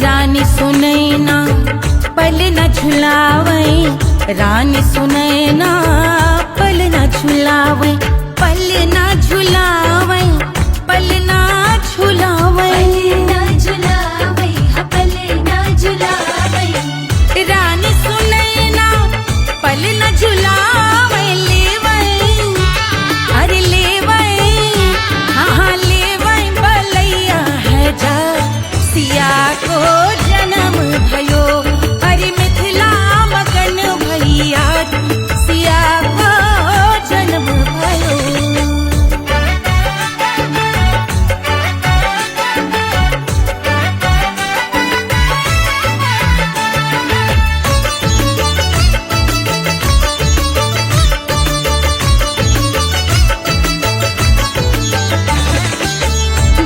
रानी सुनैना पल न झुलावे, रानी सुनैना पल न झुलावे, पल न झुलावे, पल न झुलावे, पल ना झुलावे रानी सुनैना पल न झुलावे, लेवे अरे लेवे, हाँ हाँ लेवे बलैया है जा सिया को जन्म भयो, अरे मिथिला मगन भैया सिया को जन्म भयो।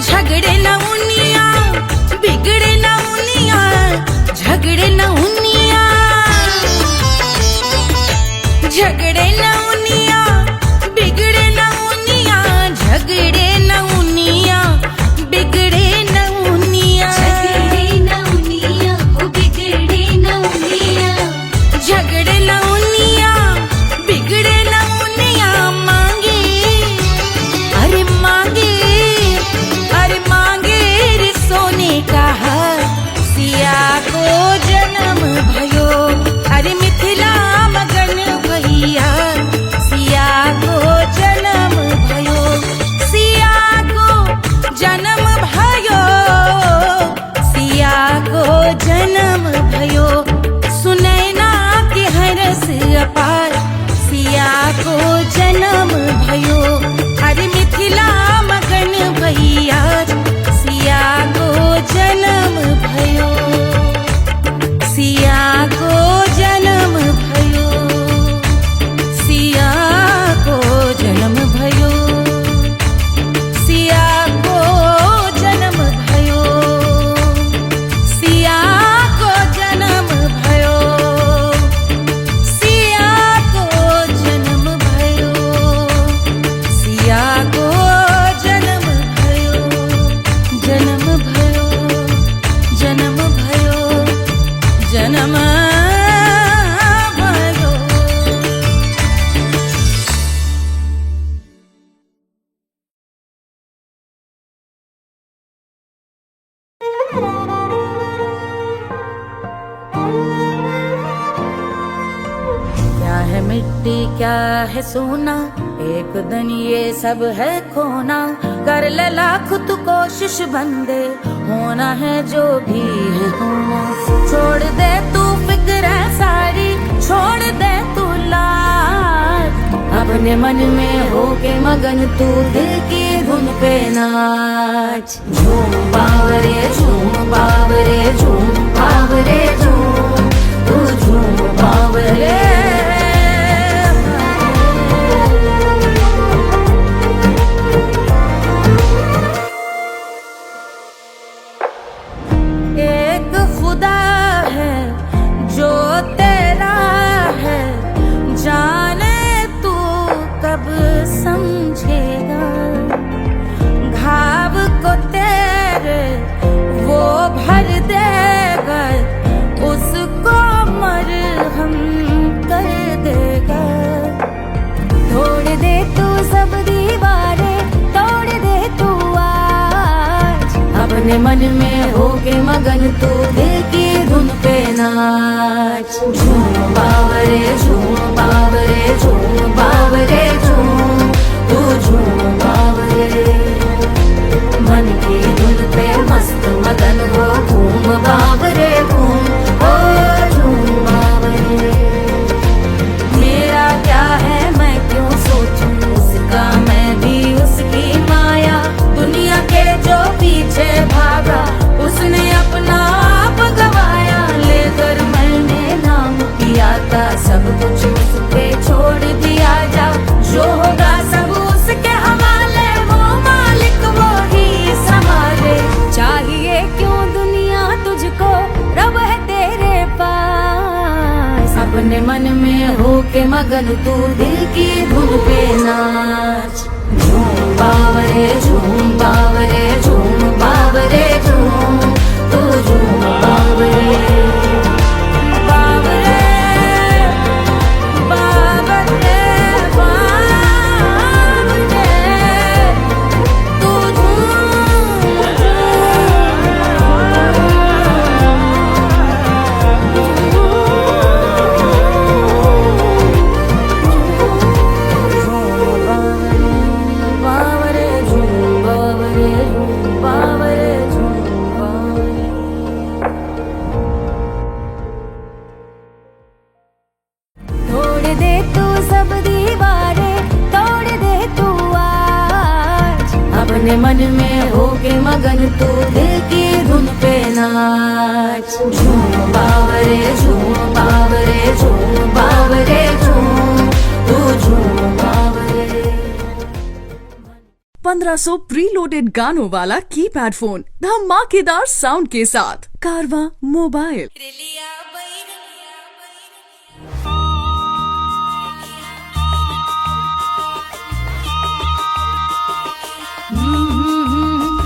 झगड़े न उनिया बिगड़े न उनिया, झगड़े न उनिया, झगड़े न उनिया बिगड़े न उनिया, झगड़े न उनिया बिगड़े न उनिया, झगड़े नौनिया ओ बिगड़े नौनिया, झगड़े न उनिया बिगड़े न उनिया, मांगे अरे मांगे, अरे मांगे रे सोने का हार सिया को जन्म भयो, अरे मिथिला मगन भैया सिया को जन्म भयो, सिया को जन्म भयो, सिया को जन्म भयो, सुनैना के हरस अपार सिया को जन्म भयो, अरे मिथिला मगन भैया सिया को जन्म भयो, सिया को जन्म भयो, सिया को जन्म भयो, सिया को जन्म भयो, सिया को जन्म भयो, सिया को जन्म भयो, सिया को जन्म भयो, जन्म भयो, जन्म भयो, जन्म भयो। क्या है मिट्टी क्या है सोना, एक दिन ये सब है खोना, कर ले लाख तू कोशिश बंदे, होना है जो भी है होना, छोड़ दे तू फिक्र सारी, छोड़ दे तू लाज, अपने मन में होके मगन तू दिल की धुन पे नाच, झूम बावरे झूम बावरे झूम बावरे झूम, तू झूम बावरे। एक खुदा है जो तेरा है, जाने तू कब समझेगा, घाव को तेरे वो भर देगा, उसको मरहम कर देगा, तोड़ दे तू सब दीवारें, तोड़ दे तू आज, अपने मन में होके मगन तू दिल की धुन पे नाच, झूम बावरे झूम बावरे झूम बावरे झूम, तू झूम बावरे, मन की धुन पे मस्त मगन हो घूम बावरे घूम, ओ झूम बावरे। मेरा क्या है मैं क्यों सोचूं उसका, मैं भी उसकी माया, दुनिया के जो पीछे भागा उसने अपना आप गवाया, लेकर मैंने नाम किया था सब कुछ उस पे छोड़ दिया जा, जो होगा सब उसके हवाले, वो मालिक वो ही संभाले, चाहिए क्यों दुनिया तुझको, रब है तेरे पास, अपने मन में होके मगन तू दिल की धुन पे नाच, झूम बावरे झूम बावरे झूम बावरे झूम, तू झूम झूम बावरे झूम बावरे झूम बावरे झूम तू झूम बावरे। 1500 प्रीलोडेड गानों वाला कीपैड फोन धमाकेदार साउंड के साथ कारवा मोबाइल।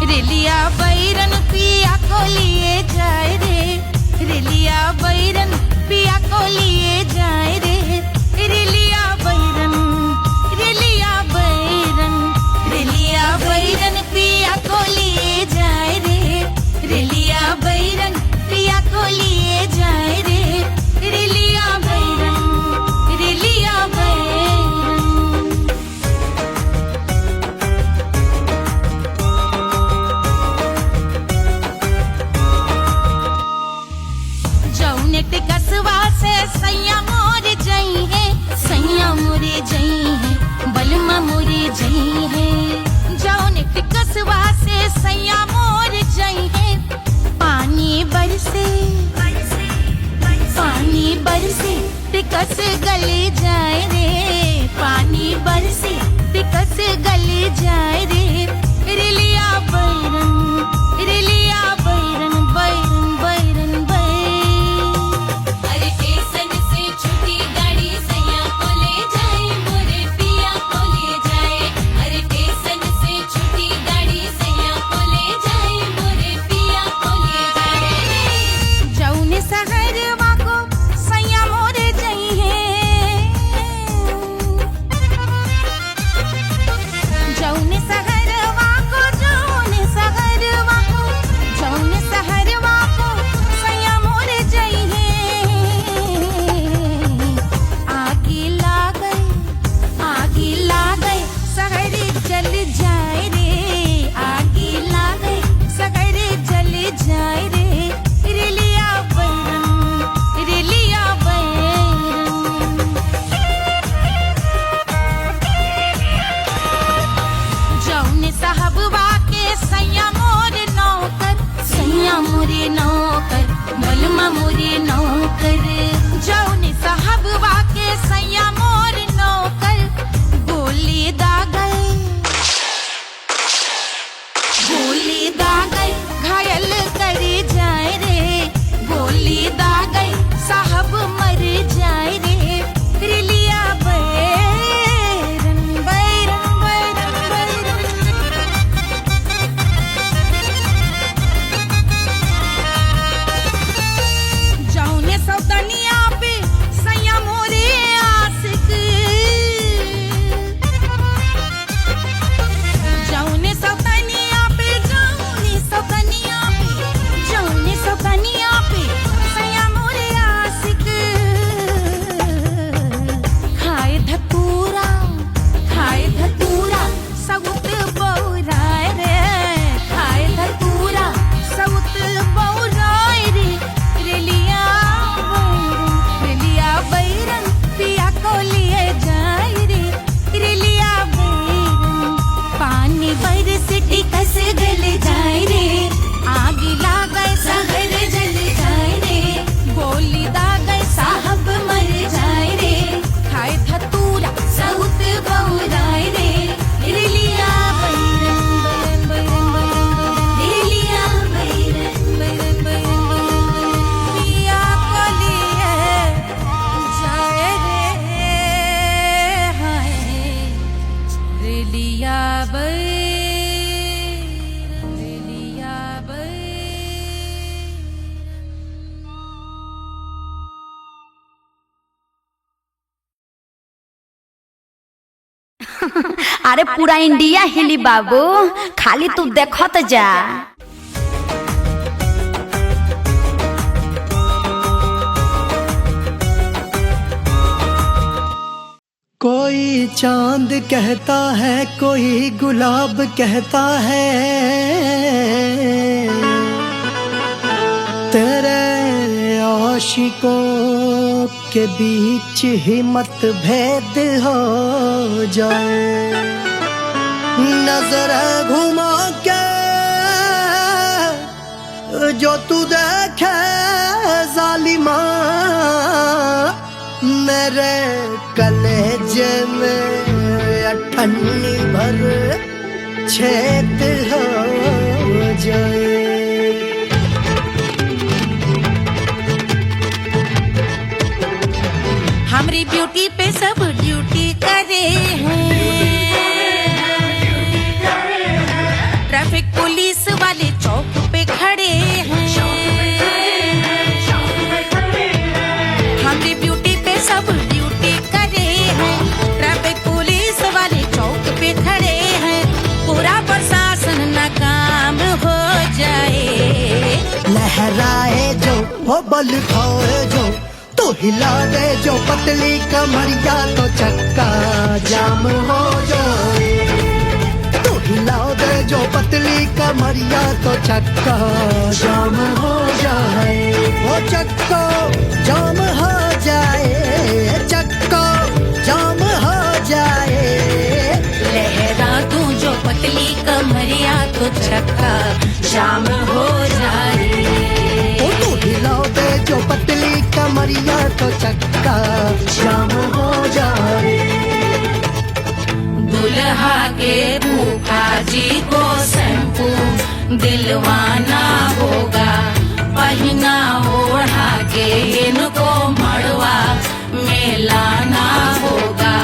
रेलिया बैरन पिया को लिए जाए रे, रेलिया बैरन पिया को लिए जाए रे, रेलिया बैरन रेलिया बैरन रेलिया बैरन पिया को लिए जाए रे, रेलिया बैरन पिया को लिए जाए रे, रेलिया बैरन रेलिया बैरन। जौनेट कसवा से सैया मोरे जई है, सैया मोरे जई है, बलमा मोरे जई है। जौनेट कसवा से सैया मोरे जई है, पानी बरसे पानी बरसे टिकस गले जाए रे, पानी बरसे टिकस गले जाए रे, रेलिया बैरन रेलिया बैरन बैरन बैरन बैरन। अरे स्टेशन से छुट्टी गाड़ी सैया को ले जाए मोरे पिया को ले जाए, अरे स्टेशन से छुट्टी गाड़ी सैया को ले जाए मोरे पिया को ले जाए। जौने सहरवा को सैया मोरे जई है, जौने सहरवा को जौने सहरवा को जौने सहरवा को सैया मोरे जई है। आगे लागई सहर जल जाए रे, आगे लागई सहर जल जाए रे, रेलिया बैरन रेलिया बैरन। जौने साहबवा के सैया मोरे नौकर, सैया मोरे नौकर, बलमा मोरे नौकर। जौने साहबवा के सैया मोरे नौकर, गोली दागल घायल करे जाए रे, गोली दागल साहब मर जाए रे, रेलिया बैरन बैरन बैरन बैरन। जौने सौतनिया पे सैया मोरे आशिक, जौने सौतनिया पे जौने सौतनिया पे सैया मोरे आशिक। खाए धतूरा सउत बौराए रे, खाए धतूरा सउत बौराए रे, रेलिया बैरन पिया को लिए जाए रे, रेलिया बैरन। पानी बरस टिकस गल जाए रे, आग लागै सहर जल जाए रे, गोली दागै साहब मर जाए रे, खाए धतूरा सउत बौराए रे, रेलिया बैरन बैरन बैरन बैरन रेलिया बैरन बैरन बैरन पिया को लिए जाए रे, हाय रेलिया बैरन रेलिया बैरन। अरे पूरा इंडिया हिली बाबू, खाली तू देखत जा। कोई चांद कहता है, कोई गुलाब कहता है, तेरे आशिकों के बीच ही मतभेद हो जाए। नजर घुमा के जो तू देखे जालिमा मेरे कलेजे में अठन्नी भर छेद हो जाए। हमारी ब्यूटी पे सब ड्यूटी करे हैं, ट्रैफिक पुलिस वाले चौक पे खड़े हैं। हमारी ब्यूटी पे सब ड्यूटी करे हैं, ट्रैफिक पुलिस वाले चौक पे खड़े हैं। पूरा प्रशासन नाकाम हो जाए। लहराए जो वो बल खाए जो तो हिला दे जो पतली कमरिया तो चक्का जाम हो जाए। तो हिला दे जो पतली कमरिया तो चक्का जाम हो जाए। वो चक्का जाम हो जाए, चक्का जाम हो जाए। लहरा तू जो पतली कमरिया तो चक्का जाम हो जाए। ओ तो हिला दे जो पतली कमरिया तो चक्का जाम हो जाए। दुल्हा के फूफा जी को शैम्पू दिलवाना होगा, पहना ओढ़ा के इनको मड़वा में लाना होगा।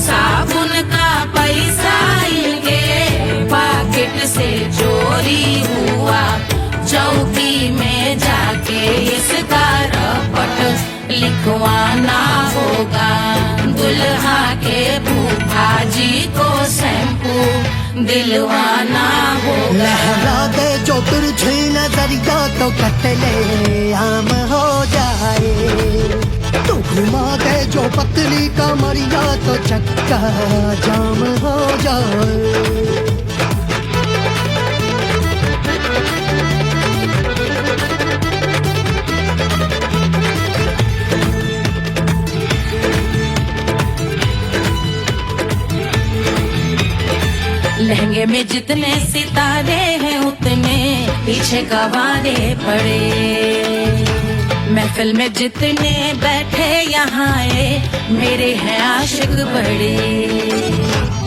साबुन का पैसा इनके पॉकेट से चोरी हुआ, चौकी में जाके इसका रपट लिखवाना होगा। दुल्हा के फूफा जी को शैम्पू दिलवाना होगा। लहरा दे जो तिरछी नजरिया तो कतले आम हो जाए। तू घुमा दे जो पतली कमरिया तो चक्का जाम हो जाए। लहंगे में जितने सितारे हैं उतने पीछे गवारे पड़े। महफिल में जितने बैठे यहाँ आए मेरे हैं आशिक बड़े।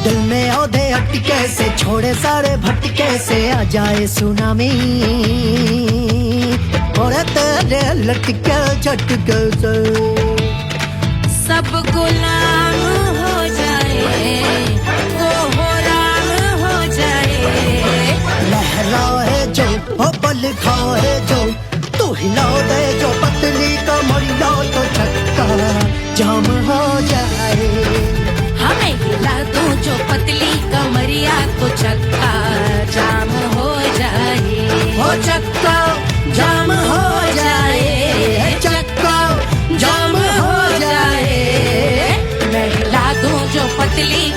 दिल में औधे अटके से छोड़े सारे भटके से आ जाए सुनामी। और तेरे लटके झटके से सब गुलाम हो जाए, वो हो राम हो जाए। लहराए जो ओ बल खाए जो तू हिला दे जो पतली कमरिया तो चक्का जाम हो जाए। हमें हिला दो जो पतली कमरिया तो चक्का जाम हो जाए। ओ चक्का जाम हो जाए, चक्का जाम हो जाए। मैं हिला दूं जो पतली